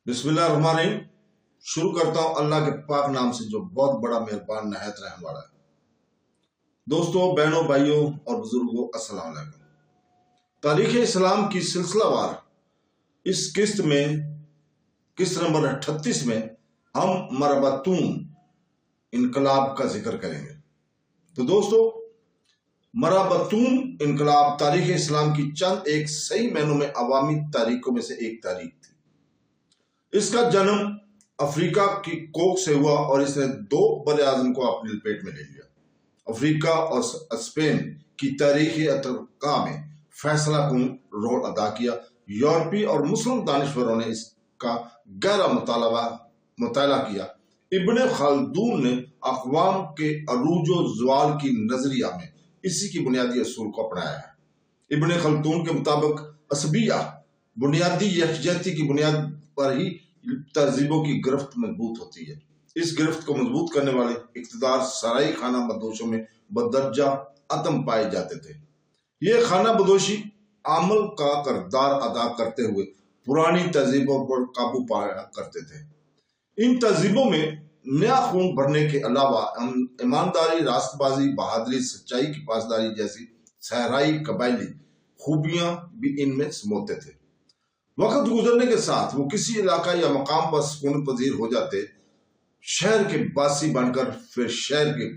बिस्मिल्लाहिर्रहमानिर्रहीम। शुरू करता हूँ अल्लाह के पाक नाम से जो बहुत बड़ा मेहरबान नहायत रहने वाला है। दोस्तों, बहनों, भाइयों और बुजुर्गों, अस्सलाम वालेकुम। तारीख इस्लाम की सिलसिलावार इस किस्त नंबर 38 में हम मरबतून इनकलाब का जिक्र करेंगे। तो दोस्तों, मरबतून इनकलाब तारीख इस्लाम की चंद एक सही महीनों में अवामी तारीखों में से एक तारीख थी। इसका जन्म अफ्रीका की कोक से हुआ और इसने दो बड़े आज़म को अपनी लपेट में ले लिया। अफ्रीका और स्पेन की तारीखी अतरका में फैसला कुन रोल अदा किया। यूरोपीय और मुस्लिम दानिशवरों ने इसका गहरा मुताला किया। इब्ने खल्दून ने अक़वाम के अरूजो ज़वाल की नजरिया में इसी की बुनियादी असूल को अपनाया है। इब्ने खल्दून के मुताबिक असबिया बुनियादी यकजहती की बुनियाद पर ही तहजीबों की गिरफ्त मजबूत होती है। इस गिरफ्त को मजबूत करने वाले इक़्तिदार सराई खाना बदोशों में बदर्जा अदम पाए जाते थे। ये खाना बदोशी अमल का किरदार अदा करते हुए पुरानी तहजीबों पर काबू पाया करते थे। इन तहजीबों में नया खून भरने के अलावा ईमानदारी, रास्तबाजी, बहादुरी, सच्चाई की पासदारी जैसी सहराई कबायली खूबियां भी इनमें समोते थे। वक्त गुजरने के साथ वो किसी इलाका या मकाम पर सुकून पजीर हो जाते, शहर के बासी बनकर फिर शहर के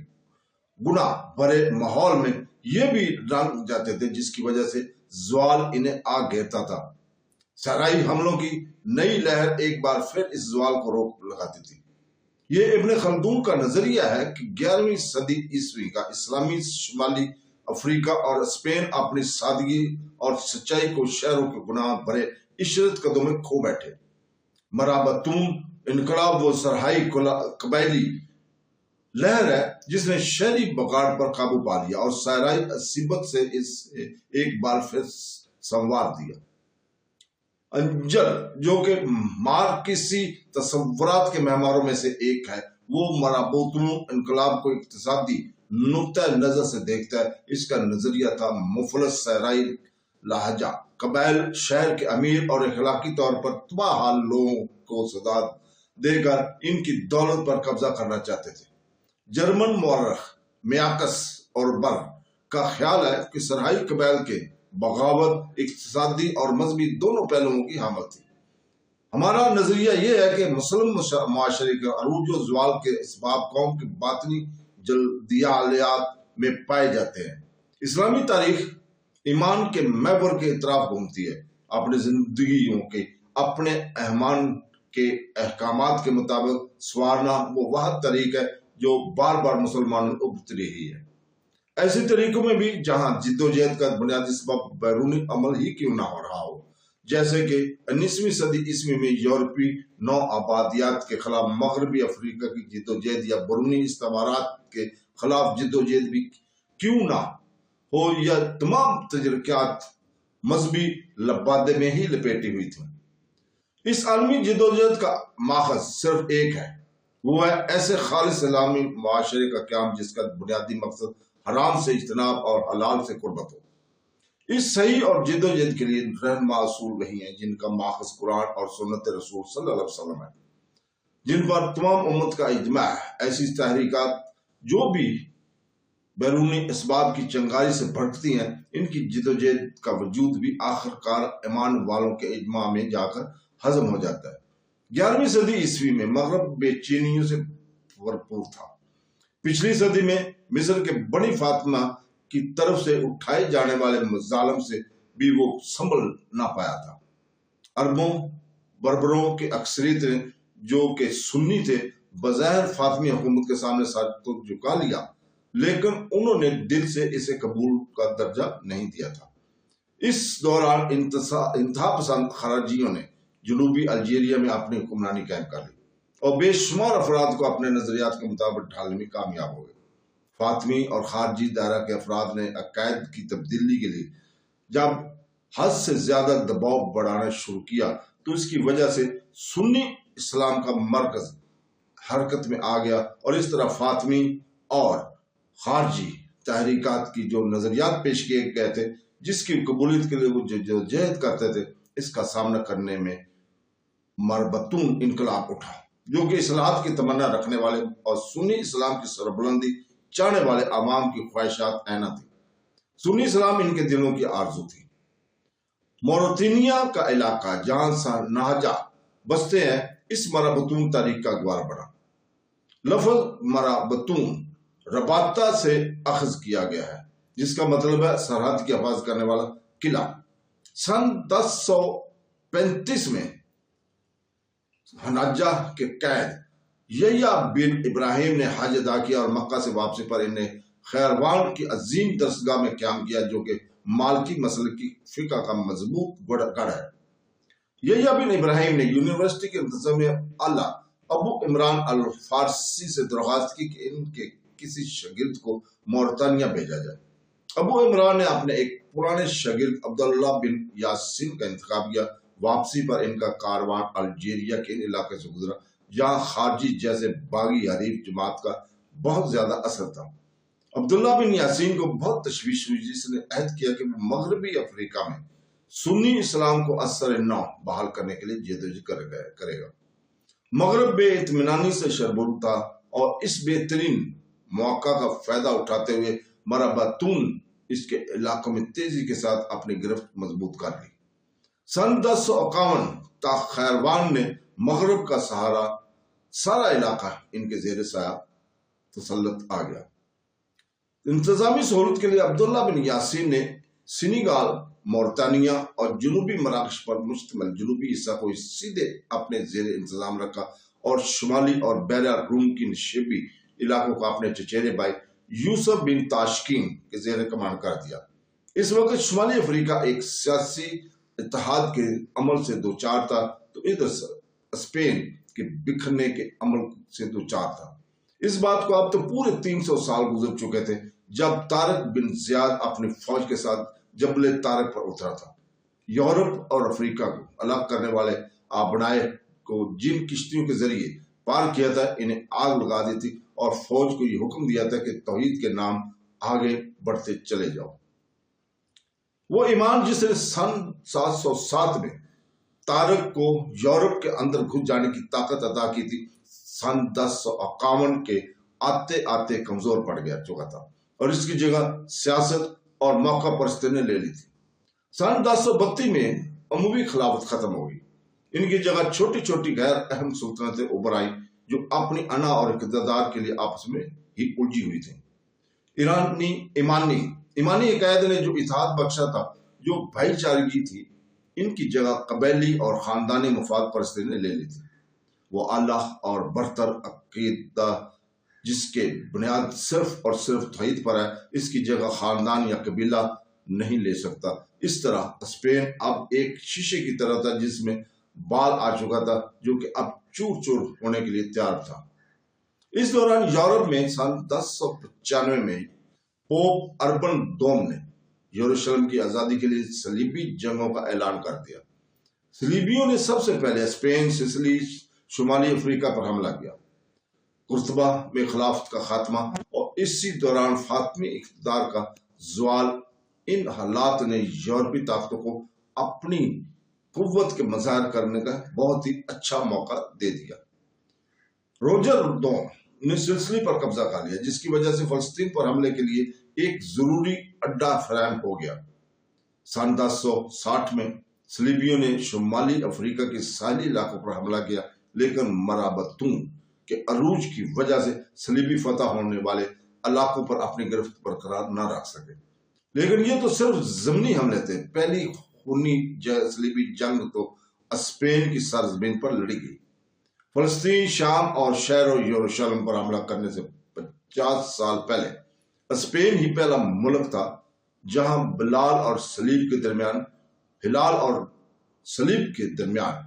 गुनाह भरे माहौल में ये भी रंग जाते थे, जिसकी वजह से ज़वाल इन्हें आ घेरता था। सहराई हमलों की नई लहर एक बार फिर इस ज़वाल को रोक लगाती थी। ये इब्ने खल्दून का नजरिया है कि 11वीं सदी ईस्वी का इस्लामी शुमाली अफ्रीका और स्पेन अपनी सादगी और सच्चाई को शहरों के गुनाह भरे इशरत कदों में खो बैठे। मरबतून इनकलाब वो सरहाई कबायली लहर है जिसने शहरी बगाड़ पर काबू पा लिया और सहराई असीबत से इसे एक बार फिर संवार दिया। अंजल, जो कि मार्क्सी तसव्वुरात के महमारों में से एक है, वो मरबतून इनकलाब को इक्तिसादी नुक्ता नजर से देखता है। इसका नजरिया था मुफलस सहराई लहजा कबाइल शहर के अमीर और अखलाकी तौर पर तबाहाल लोगों को सजा देकर इनकी दौलत पर कब्जा करना चाहते थे। जर्मन मौरख मियाकस और बर का ख्याल है कि सरहाई कबाइल के बगावत इक्तिसादी और मजहबी दोनों पहलुओं की हामल थी। हमारा नजरिया यह है कि मुस्लिम माशरे के अरूज व ज़वाल के इसबाब कौम के बातनी जल्दियात में पाए जाते हैं। इस्लामी तारीख ईमान के महवर के इतराफ घूमती है। अपनी जिंदगियों के अपने अहमान के अहकामात के मुताबिक सवारना वो वह तरीक है जो बार बार मुसलमानों को उभरती रही है। ऐसे तरीकों में भी जहां जिद्दोजहद का बुनियादी सबब बैरूनी अमल ही क्यों ना हो रहा हो, जैसे कि 19वीं सदी ईस्वी में यूरोपीय नौ आबादियात के खिलाफ मगरबी अफ्रीका की जिद्दोजहद या बैरूनी इस्तेमारात के खिलाफ जिद्दोजहद भी क्यों ना हो, यह तमाम तजर्बात मजहबी लबादे में ही लपेटी हुई थी। इस आलमी जिद्दोजहद का माखज सिर्फ एक है, वो है ऐसे खालिस इस्लामी मुआशरे का क़याम जिसका बुनियादी मकसद हराम से इज्तनाब और हलाल से कुर्बत हो। इस सही और जिद्दोजहद के लिए रहनुमा असूल वही हैं जिनका माखज कुरान और सुन्नत रसूल सल्लल्लाहु अलैहि वसल्लम है, जिन पर तमाम उम्मत का इजमा है। ऐसी तहरीकात जो भी बैरूनी इसबाब की चंगारी से भटकती हैं, इनकी जिद्दोजहद का वजूद भी आखिरकार ईमान वालों के इजमा में जाकर हजम हो जाता है। 11वीं सदी ईस्वी में मगरब बेचैनियों से भरपूर था। पिछली सदी में मिस्र के बनी फातिमा की तरफ से उठाए जाने वाले जालिम से भी वो संभल ना पाया था। अरबों बर्बरों के अक्सरियत जो के सुन्नी थे, बज़ाहिर फातिमी हुकूमत के सामने सर तो झुका लिया, लेकिन उन्होंने दिल से इसे कबूल का दर्जा नहीं दिया था। इस दौरान इंतहा पसंद खराजियों ने जनूबी अल्जीरिया में अपनी हुक्मरानी कायम कर ली और बेशुमार अफराद को अपने नजरियात के मुताबिक ढालने में कामयाब हो गए। फातमी और खारजी दायरा के अफराद ने अकायद की तब्दीली के लिए जब हद से ज्यादा दबाव बढ़ाना शुरू किया, तो इसकी वजह से सुन्नी इस्लाम का मरकज हरकत में आ गया और इस तरह फातमी और खारजी तहरीकात की जो नजरियात पेश किए गए थे, जिसकी कबूलियत के लिए वो जो जहद करते थे, इसका सामना करने में मरबतून इनकलाब उठा, जो कि इस्लाहत की तमन्ना रखने वाले और सुन्नी इस्लाम की सरबुलंदी चाहने वाले अवाम की ख्वाहिशात ऐना थी। सुन्नी इस्लाम इनके दिलों की आरजू थी। मोरितानिया का इलाका जहां नहाजा बसते हैं, इस मरबतून तारीख का अखबार बना। लफ्ज मरबतून रबाता से अखज किया गया है, जिसका मतलब है सरहद की हिफाजत करने वाला किला। सन 1035 में हनाजा के कैद यहिया बिन इब्राहिम ने हज अदा किया और मक्का से वापसी पर इन्हें खैरवान की अजीम दरसगाह में क्याम किया, जो कि मालकी मसल की फिका का मजबूत गढ़ है। यहिया बिन इब्राहिम ने यूनिवर्सिटी के इंतजामिया आला अबू इमरान अल फारसी से दरख्वास्त की कि इनके किसी शागिर्द को मोरितानिया भेजा जाए। अबू इमरान ने अपने एक पुराने शागिर्द अब्दुल्ला बिन यासीन का इंतखाब किया। वापसी पर इनका कारवान अल्जीरिया के इलाके से गुजरा, जहां खारजी जैसे बागी हरीफ जमात का बहुत ज्यादा असर था। अब्दुल्ला बिन यासीन को बहुत तशवीश हुई, जिसने अहद किया कि वो मगरबी अफ्रीका में सुन्नी इस्लाम को असर नौ बहाल करने के लिए जदोजहद करेगा। मगरब बेइत्मीनानी से शरबुर था और इस बेहतरीन मौका का फायदा उठाते हुए मरबतून इसके इलाकों में तेजी के साथ अपनी गिरफ्त मजबूत कर ली। सन 1051 तक खैरवान ने मगरब का सारा इलाका इनके जेर साया तसल्लुत आ गया। इंतजामी सहूलत के लिए अब्दुल्ला बिन यासीन ने सेनेगाल, मोरितानिया और जनूबी मराकश पर मुश्तमिल जनूबी हिस्सा को सीधे अपने जेर इंतजाम रखा और शुमाली और बैरा रूम की नशेबी इलाकों को अपने चचेरे भाई यूसुफ बिन ताशकीन के जेर कमान कर दिया। इस वक्त शुमाली अफ्रीका एक सियासी इत्तेहाद के अमल से दो चार था, तो इधर स्पेन के बिखरने के अमल से दो चार था। इस बात को अब तो पूरे 300 साल गुजर चुके थे, जब तारिक बिन जियाद अपनी फौज के साथ जबल तारिक पर उतरा था। यूरोप और अफ्रीका को अलग करने वाले आबनाए को जिन किश्तियों के जरिए पार किया था, इन्हें आग लगा दी थी और फौज को यह हुक्म दिया था कि तौहीद के नाम आगे बढ़ते चले जाओ। वो ईमान जिसने सन 707 में तारिक को यूरोप के अंदर घुस जाने की ताकत अदा की थी, सन 1051 के आते आते कमजोर पड़ गया चुका था और इसकी जगह सियासत और मौका परस्ती ने ले ली थी। सन 1032 में अमवी खिलाफत खत्म हो गई। इनकी जगह छोटी छोटी गैर अहम सुल्तनतें उभर आई, जो अपनी अना और इक़्तिदार के लिए आपस में ही उलझी हुई थी। ईमानी इकायत ने जो इत्तेहाद बख्शा था, जो भाईचारगी थी, इनकी जगह कबैली और खानदानी मुफाद परस्ती ने ले ली थी। वो अल्लाह और बरतर अकीदा जिसके बुनियाद सिर्फ और सिर्फ तौहीद पर है, इसकी जगह खानदान या कबीला नहीं ले सकता। इस तरह स्पेन अब एक शीशे की तरह था जिसमें बाल आ चुका था, जो कि अब चूर चूर होने के लिए तैयार था। इस दौरान यूरोप में सन 1095 में पोप अर्बन II ने यरूशलेम की आजादी के लिए सलीबी जंगों का ऐलान कर दिया। सलीबियों ने सबसे पहले स्पेन, सिसिली, शुमाली अफ्रीका पर हमला किया। कुर्तबा में खिलाफत का खात्मा और इसी दौरान फातमी इक़्तिदार का ज़वाल, इन हालात ने यूरोपी ताकतों को अपनी कुव्वत के मज़ाहिर करने का बहुत ही अच्छा मौका दे दिया। रोजर II ने सिसिली पर कब्जा कर लिया, जिसकी वजह से फलस्तीन पर हमले के लिए एक जरूरी अड्डा फराहम हो गया। सन 1060 में सलीबियों ने शुमाली अफ्रीका के साहिली इलाकों पर हमला किया, लेकिन मरबतून के अरूज की वजह से सलीबी फतह होने वाले इलाकों पर अपनी गिरफ्त बरकरार न रख सके। लेकिन ये तो सिर्फ ज़मीनी हमले थे। पहली खूनी सलीबी जंग तो स्पेन की सरजमीन पर लड़ी गई। फलस्तीन, शाम और शहर यरूशलेम पर हमला करने से 50 साल पहले स्पेन ही पहला मुल्क था जहां बिलाल और सलीब के दरमियान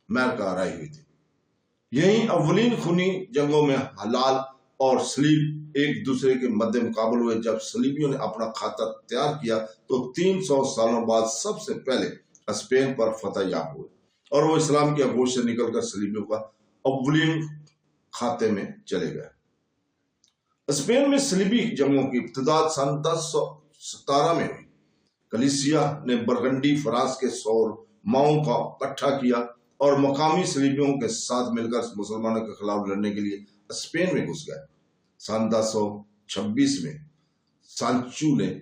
मैरका राई हुई थी। यही अव्वलीन खूनी जंगों में हिलाल और सलीब एक दूसरे के मध्य मुकाबल हुए। जब सलीबियों ने अपना खाता तैयार किया तो 300 सालों बाद सबसे पहले स्पेन पर फतह याब हुए और वो इस्लाम की आगोश से निकलकर सलीबियों का अव्वलीन खाते में चले गए। स्पेन में सलीबी जंगों की इब्तिदा सन 1017 में हुई। कलीसिया ने बरगंडी फ्रांस के सौरमाओं का इकट्ठा किया اور مقامی صلیبیوں کے ساتھ مل کر مسلمانوں کے خلاف لڑنے کے لیے اسپین میں گھس گئے۔ سن 1026 میں سانچو نے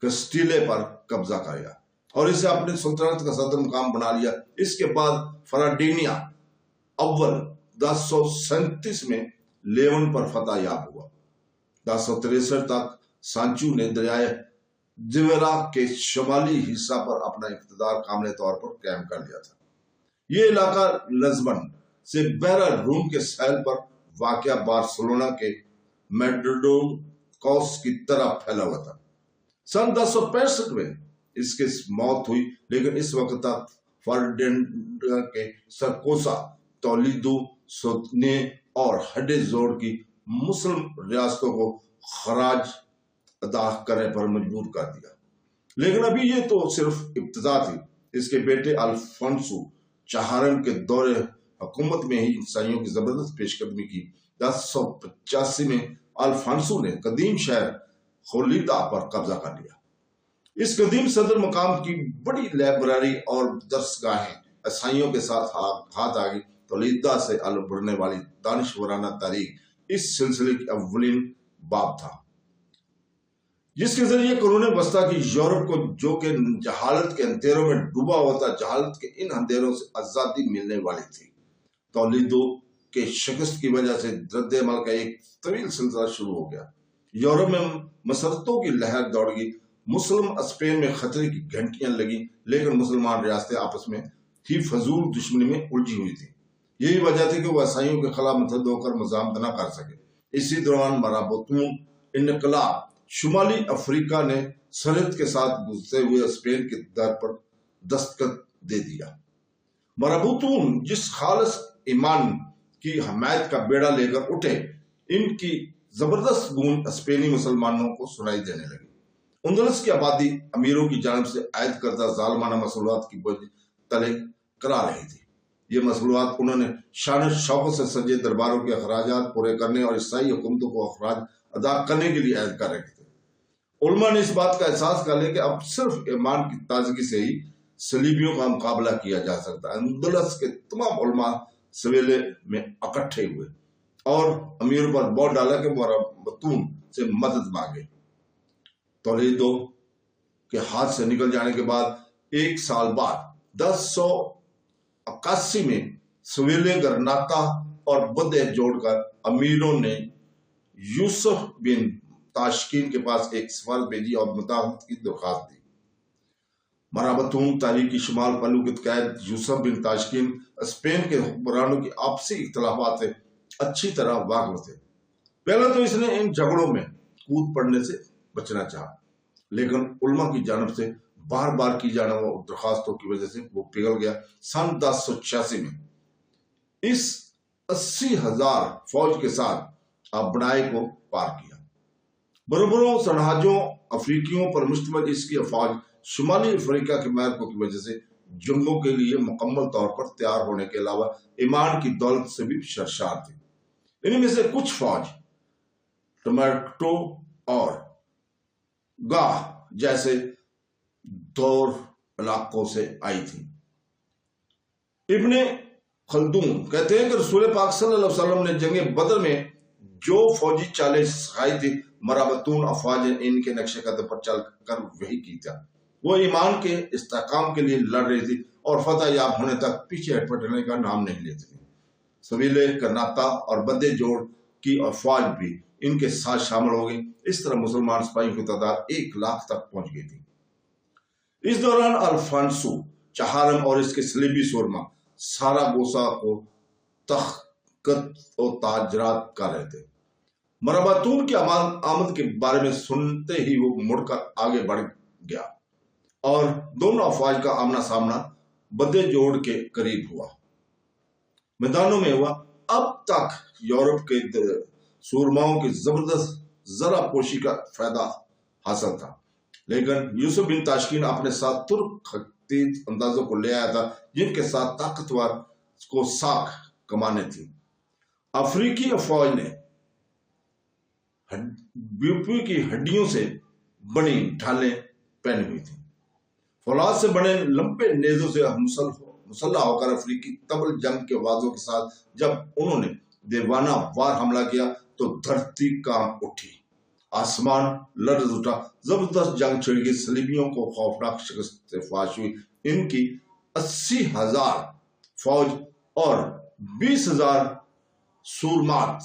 کسٹیلے پر قبضہ کر لیا اور اسے اپنی سلطنت کا صدر مقام بنا لیا۔ اس کے بعد فرڈینیا اول 1037 میں لیون پر فتح یاب ہوا۔ 1063 تک سانچو نے دریائے جویرا کے شمالی حصہ پر اپنا اقتدار کامل طور پر قائم کر لیا تھا۔ یہ علاقہ لزبن سے بحیرہ روم کے ساحل پر واقع بارسلونا کے میڈرڈون کوس کی طرف پھیلا ہوا تھا۔ سن 1065 میں اس کی موت ہوئی، لیکن اس وقت تک فرڈینڈ کے سرکوسا، تولیدو، سوتنے اور ہڈیزوڑ کی مسلم ریاستوں کو خراج ادا کرنے پر مجبور کر دیا۔ لیکن ابھی یہ تو صرف ابتدا تھی۔ اس کے بیٹے الفانسو چہارم کے دور حکومت میں ہی عیسائیوں کی زبردست پیش قدمی کی۔ 1085 میں الفانسو نے قدیم شہر خولیدا پر قبضہ کر لیا۔ اس قدیم صدر مقام کی بڑی لائبریری اور درسگاہیں عیسائیوں کے ساتھ ہاتھ آگئی۔ تولیدا سے بڑھنے والی دانشورانہ تاریخ اس سلسلے کی اولین باب تھا، جس کے ذریعے قرون وسطیٰ کی یورپ کو، جو کہ جہالت کے اندھیروں میں ڈوبا ہوا تھا، جہالت کے ان اندھیروں سے آزادی ملنے والی تھی۔ تولیدو کے شکست کی وجہ سے رد عمل کا ایک طویل سلسلہ شروع ہو گیا۔ یورپ میں مسرتوں کی لہر دوڑ گئی۔ مسلم اسپین میں خطرے کی گھنٹیاں لگیں، لیکن مسلمان ریاستیں آپس میں ہی فضول دشمنی میں الجھی ہوئی تھی۔ یہی وجہ تھی کہ وہ عیسائیوں کے خلاف متحد ہو کر مزاحمت نہ کر سکے۔ اسی دوران مرابطون انقلاب شمالی افریقہ نے سرحد کے ساتھ گھستے ہوئے اسپین کے در پر دستخط دے دیا۔ مرابطون جس خالص ایمان کی حمایت کا بیڑا لے کر اٹھے، ان کی زبردست گونج اسپینی مسلمانوں کو سنائی دینے لگی۔ اندلس کی آبادی امیروں کی جانب سے عائد کردہ ظالمانہ مسئولات کی بوجھ تلے کرا رہی تھی۔ یہ مسئولات انہوں نے شان شوکت سے سجے درباروں کے اخراجات پورے کرنے اور عیسائی حکومتوں کو اخراج ادا کرنے کے لیے عائد کر رہے تھے۔ علماء نے اس بات کا احساس کر لیا کہ اب صرف ایمان کی تازگی سے ہی صلیبیوں کا مقابلہ کیا جا سکتا ہے۔ اندلس کے تمام علماء سویلے میں اکٹھے ہوئے اور امیروں پر بول ڈالا کہ مرابطون سے مدد مانگے۔ تولیدو کے ہاتھ سے نکل جانے کے بعد ایک سال بعد 1081 میں سویلے گرناتا اور بدے جوڑ کر امیروں نے یوسف بن تاشکین کے پاس ایک سفارت بھیجی اور مداخلت کی درخواست دی۔ مرابطون تاریخی شمال پلو کے قائد یوسف بن تاشکین اسپین کے حکمرانوں کی آپسی اختلافات سے اچھی طرح واقف تھے۔ پہلے تو اس نے ان جھگڑوں میں کود پڑنے سے بچنا چاہا، لیکن علماء کی جانب سے بار بار کی جانے والی درخواستوں کی وجہ سے وہ پگھل گیا۔ سن 1086 میں اس 80,000 فوج کے ساتھ ابنائے کو پار کیا۔ بربروں، سرحاجوں، افریقیوں پر مشتمل اس کی افواج شمالی افریقہ کے مالکوں کی وجہ سے جنگوں کے لیے مکمل طور پر تیار ہونے کے علاوہ ایمان کی دولت سے بھی سرشار تھی۔ ان میں سے کچھ فوج ٹمبکٹو اور گاہ جیسے دور علاقوں سے آئی تھی۔ ابن خلدون کہتے ہیں کہ رسول پاک صلی اللہ علیہ وسلم نے جنگ بدر میں جو فوجی چالیں سکھائی تھی، مرابطون افواج نے ان کے نقشے قدم پر چل کر وہی کی تھا۔ وہ ایمان کے استحکام کے لیے لڑ رہی تھی اور فتح یاب ہونے تک پیچھے ہٹنے کا نام نہیں لیتی تھی۔ سویلے، کرناتا اور بدے جوڑ کی افواج بھی ان کے ساتھ شامل ہو گئی۔ اس طرح مسلمان سپاہیوں کی تعداد 100,000 تک پہنچ گئی تھی۔ اس دوران الفانسو چہارم اور اس کے صلیبی سورما ساراگوسا کو تخت و تاجرات کر رہے تھے۔ مرابطون کی آمد کے بارے میں سنتے ہی وہ مڑ کر آگے بڑھ گیا اور دونوں افواج کا آمنا سامنا بدے جوڑ کے قریب ہوا، میدانوں میں ہوا۔ اب تک یورپ کے سورماؤں کی زبردست زرہ پوشی کا فائدہ حاصل تھا، لیکن یوسف بن تاشکین اپنے ساتھ ترک خطیط اندازوں کو لے آیا تھا، جن کے ساتھ طاقتور کو ساکھ کمانے تھی۔ افریقی افواج نے بیوپی کی ہڈیوں سے بنی ڈھالیں پہنی ہوئی تھی، فولاد سے بنے لمبے نیزوں سے مسلح ہو کر افریقی طبل جنگ کے آوازوں کے ساتھ جب انہوں نے دیوانہ وار حملہ کیا تو دھرتی کانپ اٹھی، آسمان لرز اٹھا، زبردست جنگ چھڑ گئی، صلیبیوں کو خوفناک شکست فاش ہوئی۔ ان کی 80,000 فوج اور 20,000 سورمات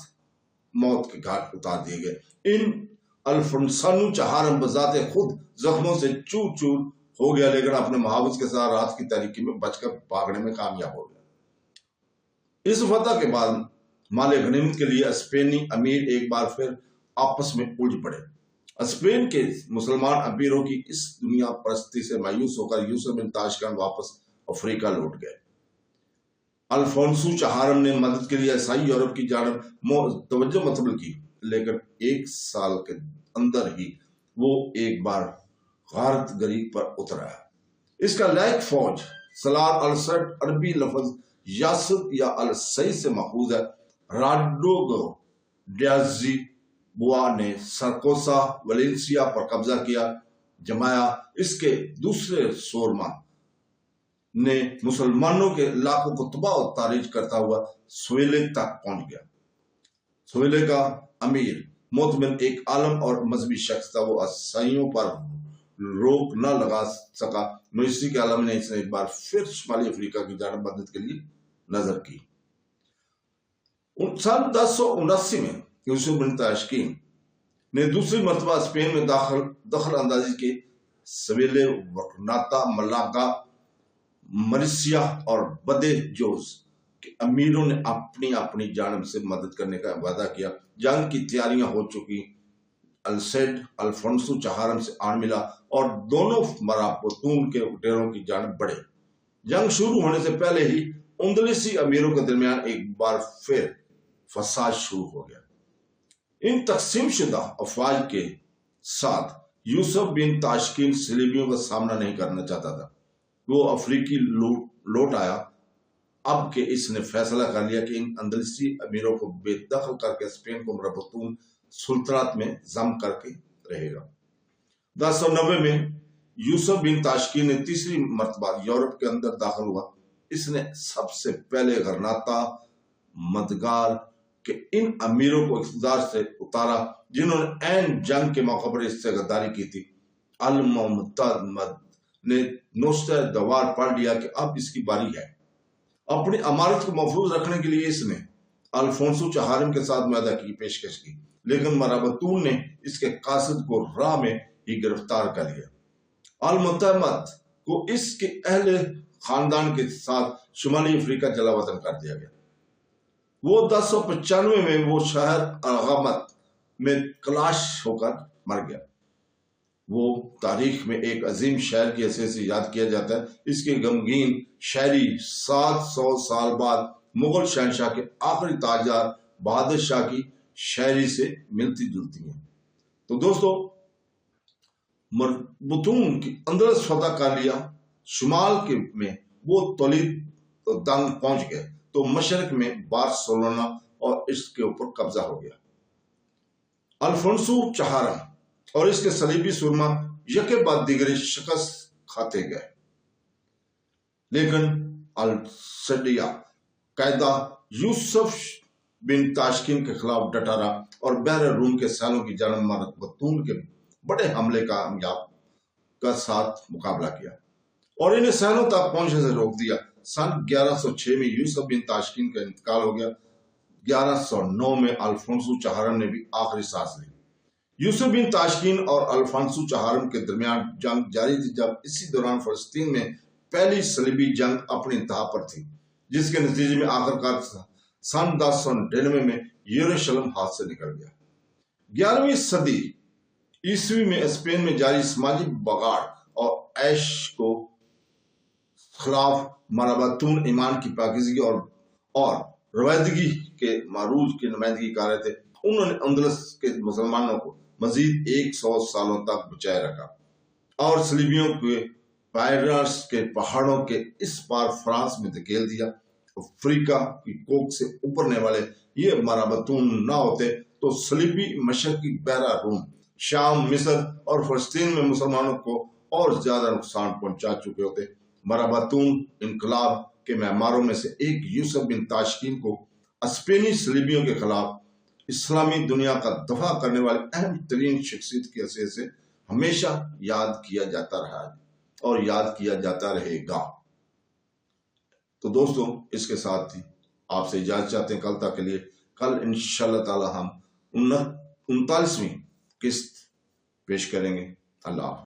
موت کے گھاٹ اتار دیے گئے۔ ان الفونسو چہارم بذات خود زخموں سے چور چور ہو گیا، لیکن اپنے محافظ کے ساتھ رات کی تاریکی میں بچ کر بھاگنے میں کامیاب ہو گیا۔ اس فتح کے بعد مال غنیمت کے لیے اسپینی امیر ایک بار پھر آپس میں الجھ پڑے۔ اسپین کے مسلمان امیروں کی اس دنیا پرستی سے مایوس ہو کر یوسف بن تاشقند واپس افریقہ لوٹ گئے۔ الفونسو چہارم نے مدد کے لیے عیسائی یورپ کی جانب توجہ مطلب کی، لیکن 1 سال کے اندر ہی وہ ایک بار غارت گری پر اتر آیا۔ اس کا لائق فوج سلار السٹ عربی لفظ یاسد یا السئی سے ماخوذ ہے۔ راڈوگو ڈیازی بوا نے سرکوسا ویلنسیا پر قبضہ کیا۔ جمایا اس کے دوسرے سورما نے مسلمانوں کے علاقوں کو تباہ و تاریج کرتا ہوا سویلے تک پہنچ گیا۔ سویلے کا امیر مطمئن ایک عالم اور مذہبی شخص تھا، وہ عیسائیوں پر روک نہ لگا سکا۔ مصری کے عالم نے اس نے ایک بار پھر شمالی افریقہ کی جانب مدد کے لیے نظر کی۔ سال 1079 میں یوسف بن تاشقین نے دوسری مرتبہ اسپین میں دخل اندازی کے سویلے، وکناتا، ملاگا، مرسیا اور بدے جوز کے امیروں نے اپنی جانب سے مدد کرنے کا وعدہ کیا۔ جنگ کی تیاریاں ہو چکی، السیڈ الفونسو چہارم سے آن ملا اور دونوں مرابطون کے ڈیروں کی جانب بڑھے۔ جنگ شروع ہونے سے پہلے ہی اندلسی امیروں کے درمیان ایک بار پھر فساد شروع ہو گیا۔ ان تقسیم شدہ افواج کے ساتھ یوسف بن تاشقین صلیبیوں کا سامنا نہیں کرنا چاہتا تھا۔ وہ افریقی لوٹ آیا اب کہ اس نے فیصلہ کر لیا کہ ان اندلسی امیروں کو بے دخل کر کے اسپین کو مربوطون سلطنت میں ضم کر کے رہے گا۔ 1090 میں یوسف بن تاشقین نے تیسری مرتبہ یورپ کے اندر داخل ہوا۔ اس نے سب سے پہلے غرناطہ، مدگار کے ان امیروں کو اقتدار سے اتارا جنہوں نے عین جنگ کے موقع پر اس سے غداری کی تھی۔ المعتمد نے نوشتہ دوار پڑھ لیا کہ اب اس کی باری ہے۔ اپنی امارت کو محفوظ رکھنے کے لیے اس نے الفونسو چہارم کے ساتھ معاہدہ کی پیشکش کی، لیکن مرابطون نے اس کے قاصد کو راہ میں ہی گرفتار کر لیا۔ المعتمد کو اس کے اہل خاندان کے ساتھ شمالی افریقہ جلا وطن کر دیا گیا۔ وہ 1095 میں وہ شہر ارغمت میں کلاش ہو کر مر گیا۔ وہ تاریخ میں ایک عظیم شہر کی حیثیت سے یاد کیا جاتا ہے۔ اس کی غمگین شاعری 700 سال بعد مغل شہنشاہ کے آخری تاجدار بہادر شاہ کی شاعری سے ملتی جلتی ہیں۔ تو دوستو، مربوطون کی اندلس فتح کر لیا، شمال میں وہ تولید تنگ پہنچ گئے تو مشرق میں بارسلونا اور اس کے اوپر قبضہ ہو گیا۔ الفونسو چہارم اور اس کے صلیبی سرما یکے بعد دیگرے شکست کھاتے گئے، لیکن السڈیا قاعدہ یوسف بن تاشقین کے خلاف ڈٹا رہا اور بحر روم کے سیلوں کی جانب مربوطون کے بڑے حملے کا ساتھ مقابلہ کیا اور انہیں سیلوں تک پہنچنے سے روک دیا۔ سن 1106 میں یوسف بن تاشقین کا انتقال ہو گیا۔ 1109 میں الفونسو چہارم نے بھی آخری سانس لی۔ یوسف بن تاشقین اور الفونسو چہارم کے درمیان جنگ جاری تھی جب اسی دوران فلسطین میں پہلی صلیبی جنگ اپنی انتہا پر تھی، جس کے نتیجے میں آخرکار سن 1099 میں یروشلم ہاتھ سے نکل گیا۔ 11ویں صدی عیسوی میں اسپین میں جاری سماجی بگاڑ اور عیش کو خلاف مرابطون ایمان کی پاکیزگی اور رویدگی کے معروج کی نمائندگی کر رہے تھے۔ انہوں نے اندلس کے مسلمانوں کو مزید 100 سالوں تک بچائے رکھا اور صلیبیوں کے پائرس کے پہاڑوں کے اس پار فرانس میں دھکیل دیا۔ افریقہ کی کوک سے ابھرنے والے یہ مرابطون نہ ہوتے تو صلیبی مشرقی بحیرہ روم، شام، مصر اور فلسطین میں مسلمانوں کو اور زیادہ نقصان پہنچا چکے ہوتے۔ مرابطون انقلاب کے معماروں میں سے ایک یوسف بن تاشکین کو اسپینی صلیبیوں کے خلاف اسلامی دنیا کا دفاع کرنے والی اہم ترین شخصیت کی حیثیت سے ہمیشہ یاد کیا جاتا رہا ہے اور یاد کیا جاتا رہے گا۔ تو دوستوں، اس کے ساتھ ہی آپ سے اجازت چاہتے ہیں کل تک کے لیے۔ کل انشاءاللہ تعالی ہم 39ویں قسط پیش کریں گے۔ اللہ حافظ۔